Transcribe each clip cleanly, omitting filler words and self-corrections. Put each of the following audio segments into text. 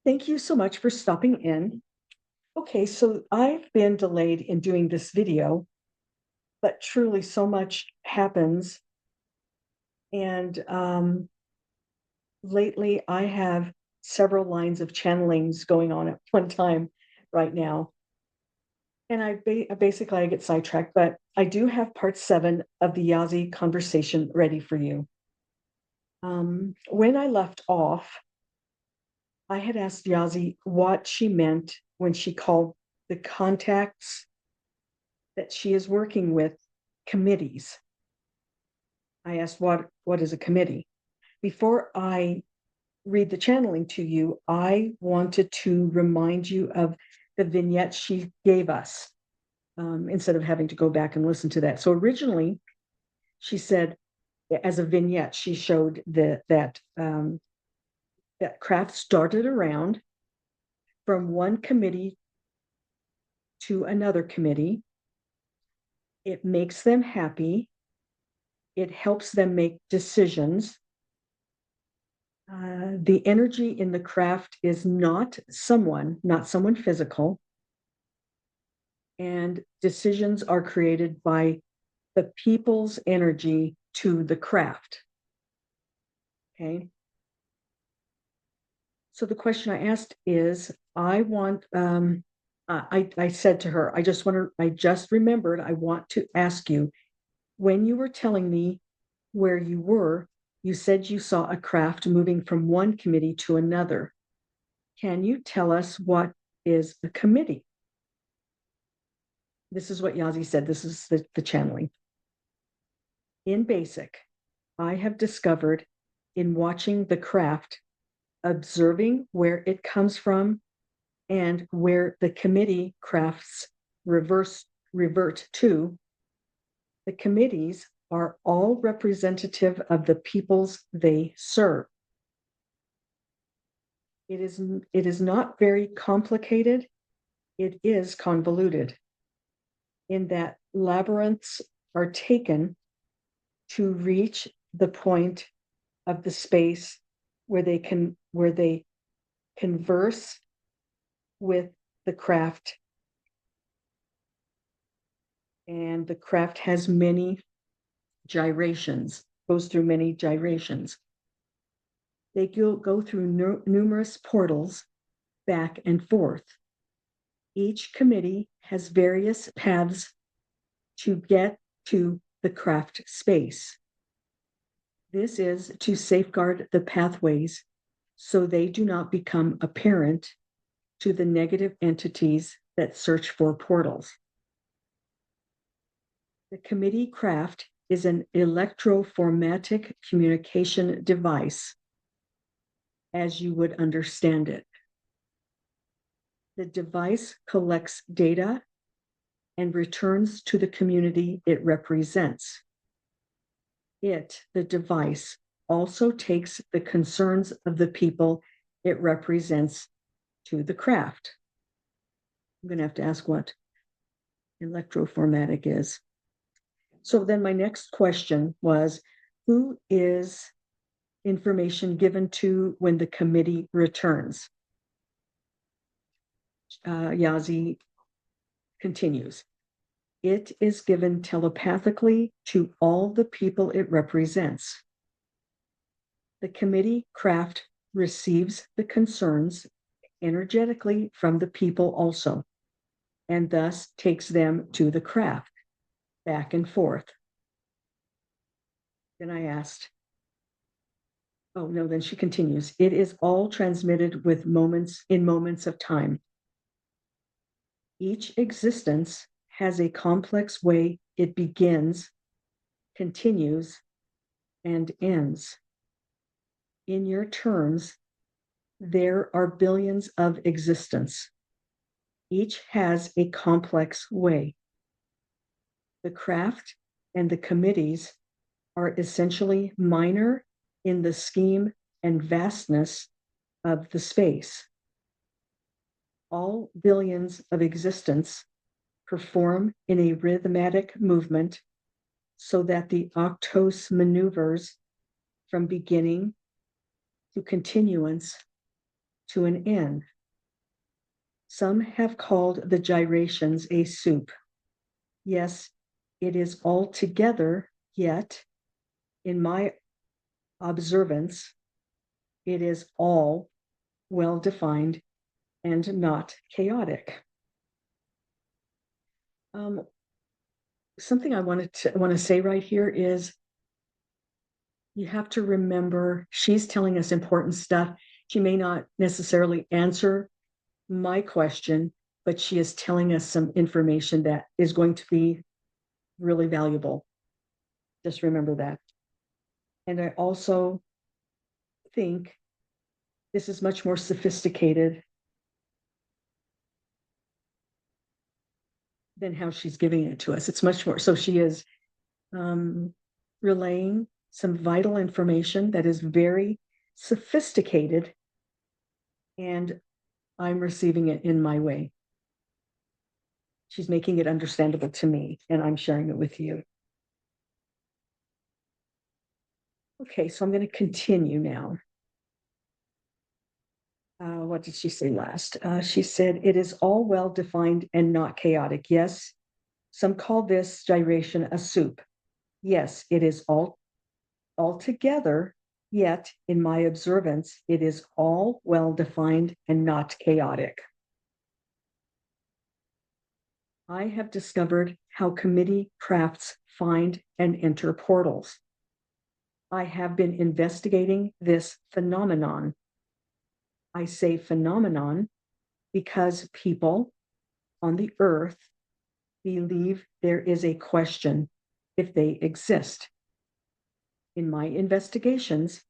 Thank you so much for stopping in. Okay, so I've been delayed in doing this video, but truly so much happens. And lately I have several lines of channelings going on at one time right now. And basically I get sidetracked, but I do have part 7 of the Yazhi conversation ready for you. When I left off, I had asked Yazhi what she meant when she called the contacts that she is working with committees. I asked, what is a committee? Before I read the channeling to you, I wanted to remind you of the vignette she gave us, instead of having to go back and listen to that. So originally, she said, as a vignette, she showed that craft started around from one committee to another committee. It makes them happy. It helps them make decisions. The energy in the craft is not someone physical, and decisions are created by the people's energy to the craft. Okay. So the question I asked is, I said to her, I just remembered, I want to ask you, when you were telling me where you were, you said you saw a craft moving from one committee to another. Can you tell us what is a committee? This is what Yazhi said. This is the channeling. In basic, I have discovered in watching the craft, observing where it comes from and where the committee crafts revert to, the committees are all representative of the peoples they serve. It is not very complicated. It is convoluted in that labyrinths are taken to reach the point of the space where they converse with the craft. And the craft has many gyrations, goes through many gyrations. They go through numerous portals back and forth. Each committee has various paths to get to the craft space. This is to safeguard the pathways so they do not become apparent to the negative entities that search for portals. The committee craft is an electrophoretic communication device, as you would understand it. The device collects data and returns to the community it represents. The device, also takes the concerns of the people it represents to the craft. I'm going to have to ask what electrophoretic is. So then my next question was, who is information given to when the committee returns? Yazhi continues. It is given telepathically to all the people it represents. The committee craft receives the concerns energetically from the people also, and thus takes them to the craft, back and forth. Then I asked, oh no, then she continues, it is all transmitted with moments of time. Each existence has a complex way it begins, continues, and ends. In your terms, there are billions of existence. Each has a complex way. The craft and the committees are essentially minor in the scheme and vastness of the space. All billions of existence perform in a rhythmic movement so that the octos maneuvers from beginning to continuance to an N. Some have called the gyrations a soup. Yes, it is all together, yet, in my observance, it is all well defined and not chaotic. Something I want to say right here is you have to remember she's telling us important stuff. She may not necessarily answer my question, but she is telling us some information that is going to be really valuable. Just remember that. And I also think this is much more sophisticated than how she's giving it to us. It's much more, so she is relaying some vital information that is very sophisticated, and I'm receiving it in my way. She's making it understandable to me, and I'm sharing it with you. Okay, so I'm going to continue now. What did she say last? She said, it is all well defined and not chaotic. Yes, some call this gyration a soup. Yes, it is all together, yet in my observance, it is all well defined and not chaotic. I have discovered how committee crafts find and enter portals. I have been investigating this phenomenon. I say phenomenon because people on the earth believe there is a question if they exist. In my investigations,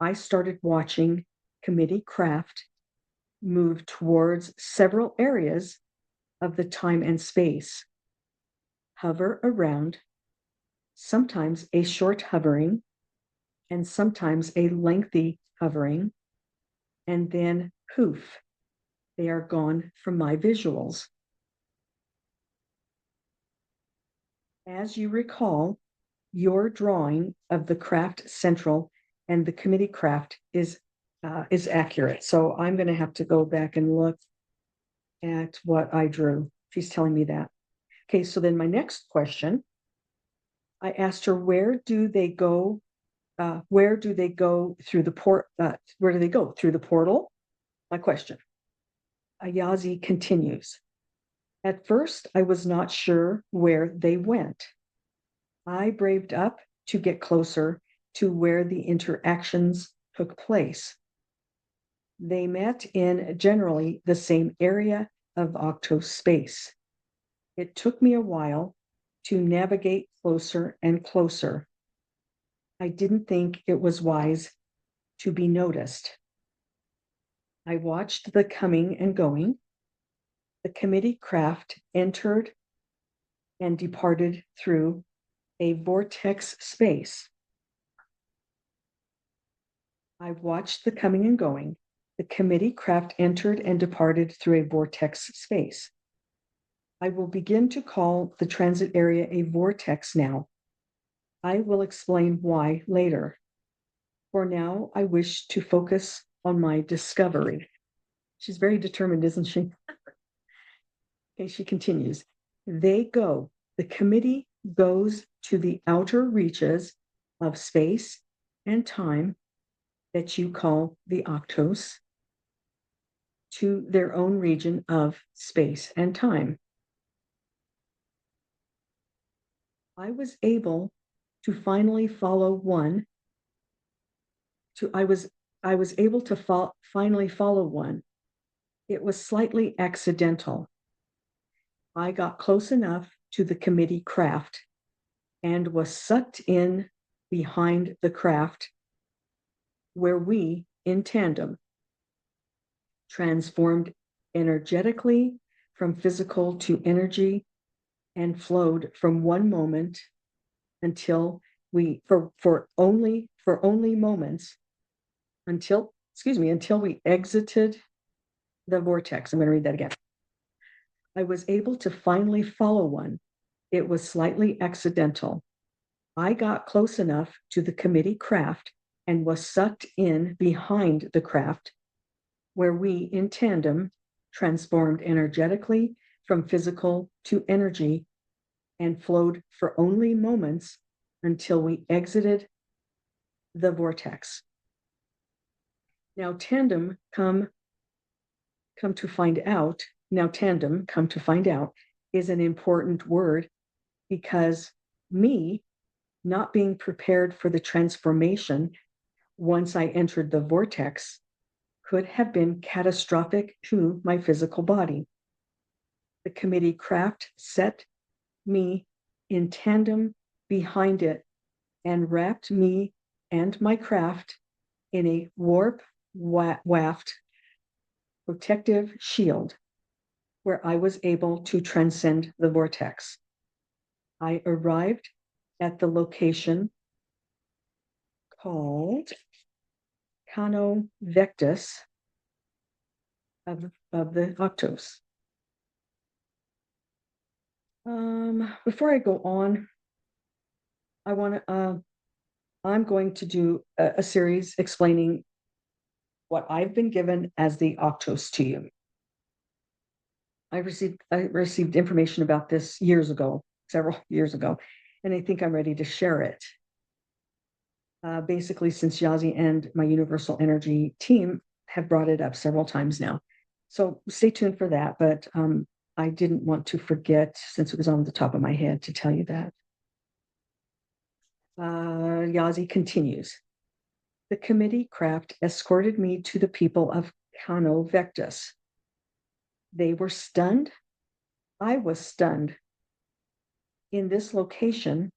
I started watching committee craft move towards several areas of the time and space, hover around, sometimes a short hovering, and sometimes a lengthy hovering, and then poof, they are gone from my visuals. As you recall, your drawing of the craft central and the committee craft is accurate. So I'm going to have to go back and look at what I drew. She's telling me that. Okay, so then my next question, I asked her, where do they go? Where do they go through the port? Where do they go through the portal? My question. Yazhi continues. At first, I was not sure where they went. I braved up to get closer to where the interactions took place. They met in generally the same area of octo space. It took me a while to navigate closer and closer. I didn't think it was wise to be noticed. I watched the coming and going. The committee craft entered and departed through a vortex space. I watched the coming and going. The committee craft entered and departed through a vortex space. I will begin to call the transit area a vortex now. I will explain why later. For now, I wish to focus on my discovery. She's very determined, isn't she? Okay, she continues. They go, the committee goes to the outer reaches of space and time that you call the octos, to their own region of space and time. I was able to finally follow one. I was able to finally follow one. It was slightly accidental. I got close enough to the committee craft and was sucked in behind the craft, where we, in tandem, transformed energetically from physical to energy and flowed from one moment until we for only moments until we exited the vortex. I'm going to read that again. I was able to finally follow one. It was slightly accidental. I got close enough to the committee craft and was sucked in behind the craft, where we in tandem transformed energetically from physical to energy and flowed for only moments until we exited the vortex. Now, tandem come to find out, is an important word because me not being prepared for the transformation once I entered the vortex could have been catastrophic to my physical body. The committee craft set me in tandem behind it and wrapped me and my craft in a warp waft protective shield where I was able to transcend the vortex. I arrived at the location called Cano Vectus of the Octos. Before I go on, I'm going to do a series explaining what I've been given as the Octos to you. I received information about this several years ago, and I think I'm ready to share it. Basically, since Yazhi and my Universal Energy team have brought it up several times now. So stay tuned for that, but I didn't want to forget, since it was on the top of my head, to tell you that. Yazhi continues. The committee craft escorted me to the people of Cano Vectus. They were stunned. I was stunned. In this location,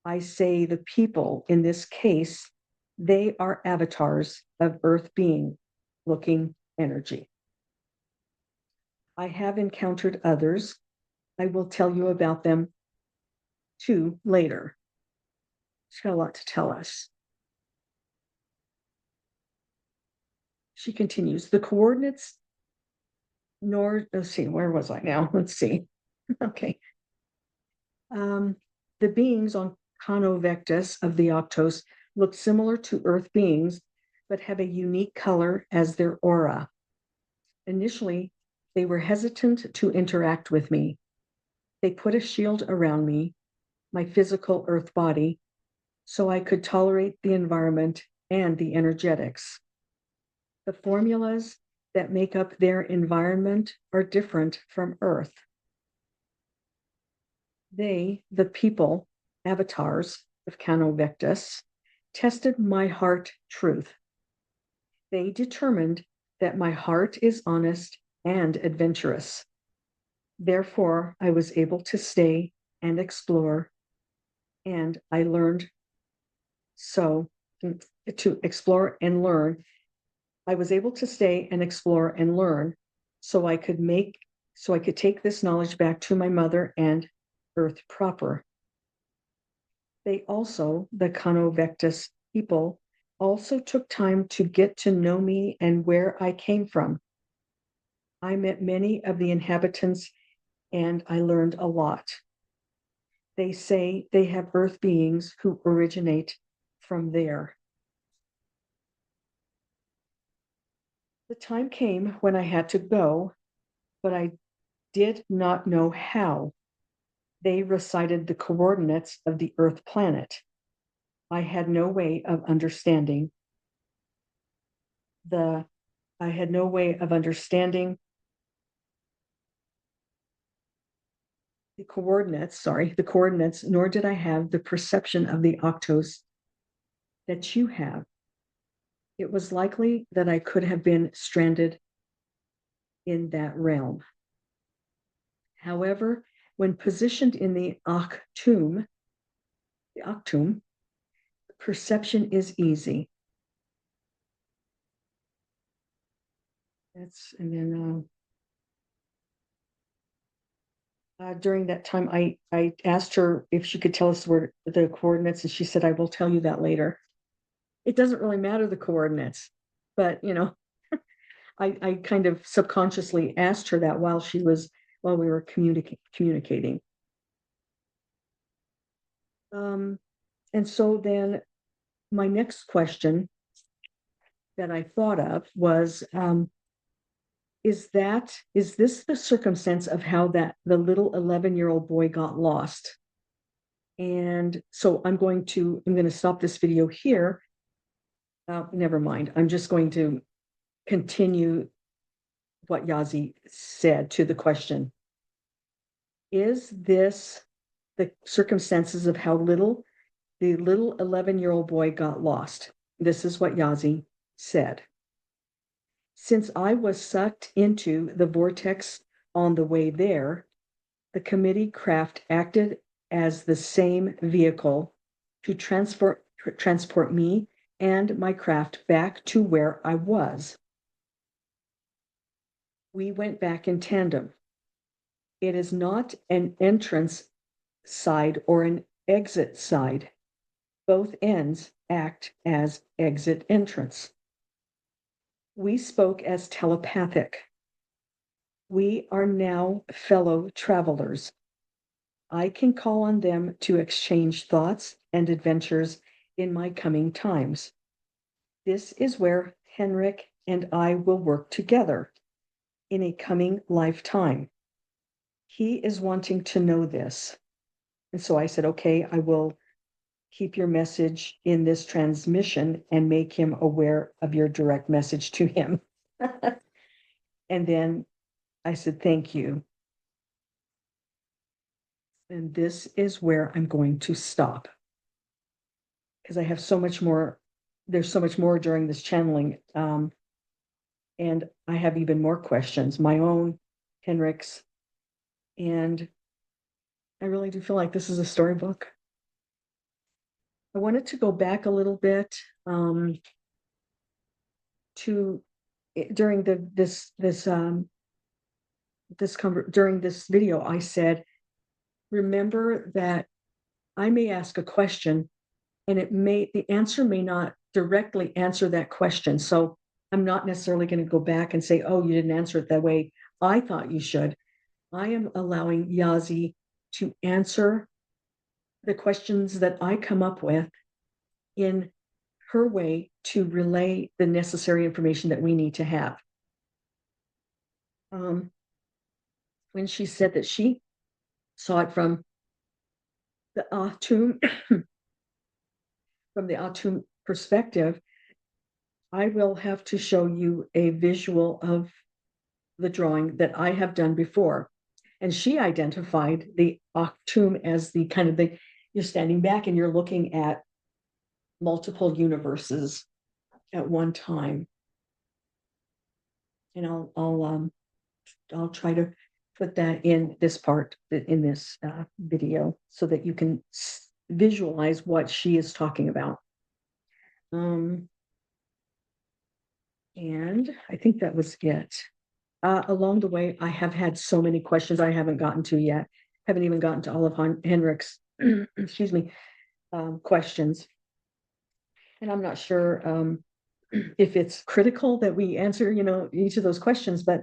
I say the people, in this case, they are avatars of Earth being looking energy. I have encountered others. I will tell you about them too later. She's got a lot to tell us. She continues, the coordinates, let's see, where was I now? Let's see. Okay. The beings on Cano Vectus of the Octos look similar to Earth beings, but have a unique color as their aura. Initially, they were hesitant to interact with me. They put a shield around me, my physical Earth body, so I could tolerate the environment and the energetics. The formulas that make up their environment are different from Earth. They, the people, avatars of Cano Vectus, tested my heart truth. They determined that my heart is honest and adventurous. Therefore, I was able to stay and explore, and I learned to explore and learn. I was able to stay and explore and learn so I could take this knowledge back to my mother and Earth proper. They also, the Cano Vectus people, also took time to get to know me and where I came from. I met many of the inhabitants and I learned a lot. They say they have Earth beings who originate from there. The time came when I had to go, but I did not know how. They recited the coordinates of the Earth planet. I had no way of understanding the coordinates, nor did I have the perception of the octos that you have. It was likely that I could have been stranded in that realm. However, when positioned in the octum, perception is easy. During that time, I asked her if she could tell us where the coordinates, and she said, I will tell you that later. It doesn't really matter, the coordinates, but I kind of subconsciously asked her that while we were communicating. And so then my next question that I thought of was, is this the circumstance of how that the little 11-year-old boy got lost? And so I'm going to stop this video here. Never mind. I'm just going to continue what Yazhi said to the question. Is this the circumstances of how the little 11-year-old boy got lost? This is what Yazhi said. Since I was sucked into the vortex on the way there, the committee craft acted as the same vehicle to transport me and my craft back to where I was. We went back in tandem. It is not an entrance side or an exit side. Both ends act as exit entrance. We spoke as telepathic. We are now fellow travelers. I can call on them to exchange thoughts and adventures in my coming times. This is where Henrik and I will work together in a coming lifetime. He is wanting to know this. And so I said, okay, I will keep your message in this transmission and make him aware of your direct message to him. And then I said, thank you. And this is where I'm going to stop because I have so much more. There's so much more during this channeling. And I have even more questions, my own, Henrik's. And I really do feel like this is a storybook. I wanted to go back a little bit to during this during this video. I said, remember that I may ask a question, and the answer may not directly answer that question. So I'm not necessarily going to go back and say, oh, you didn't answer it that way I thought you should. I am allowing Yazhi to answer the questions that I come up with in her way to relay the necessary information that we need to have. When she said that she saw it from the Atum, from the Atum perspective, I will have to show you a visual of the drawing that I have done before. And she identified the Atum as the kind of you're standing back and you're looking at multiple universes at one time. And I'll try to put that in this part, in this video, so that you can visualize what she is talking about. And I think that was it. Along the way, I have had so many questions I haven't gotten to yet. Haven't even gotten to all of Henrik's, excuse me, questions. And I'm not sure if it's critical that we answer, each of those questions, but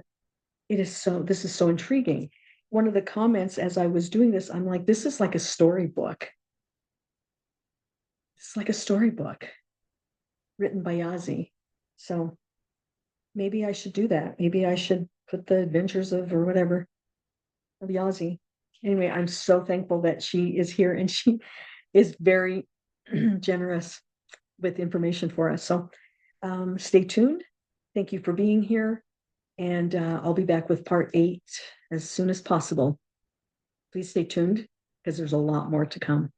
this is so intriguing. One of the comments as I was doing this, I'm like, this is like a storybook. It's like a storybook written by Yazhi. So maybe I should do that. Maybe I should put the adventures of or whatever of Yazhi. Anyway, I'm so thankful that she is here and she is very generous with information for us. So stay tuned. Thank you for being here. And I'll be back with part 8 as soon as possible. Please stay tuned because there's a lot more to come.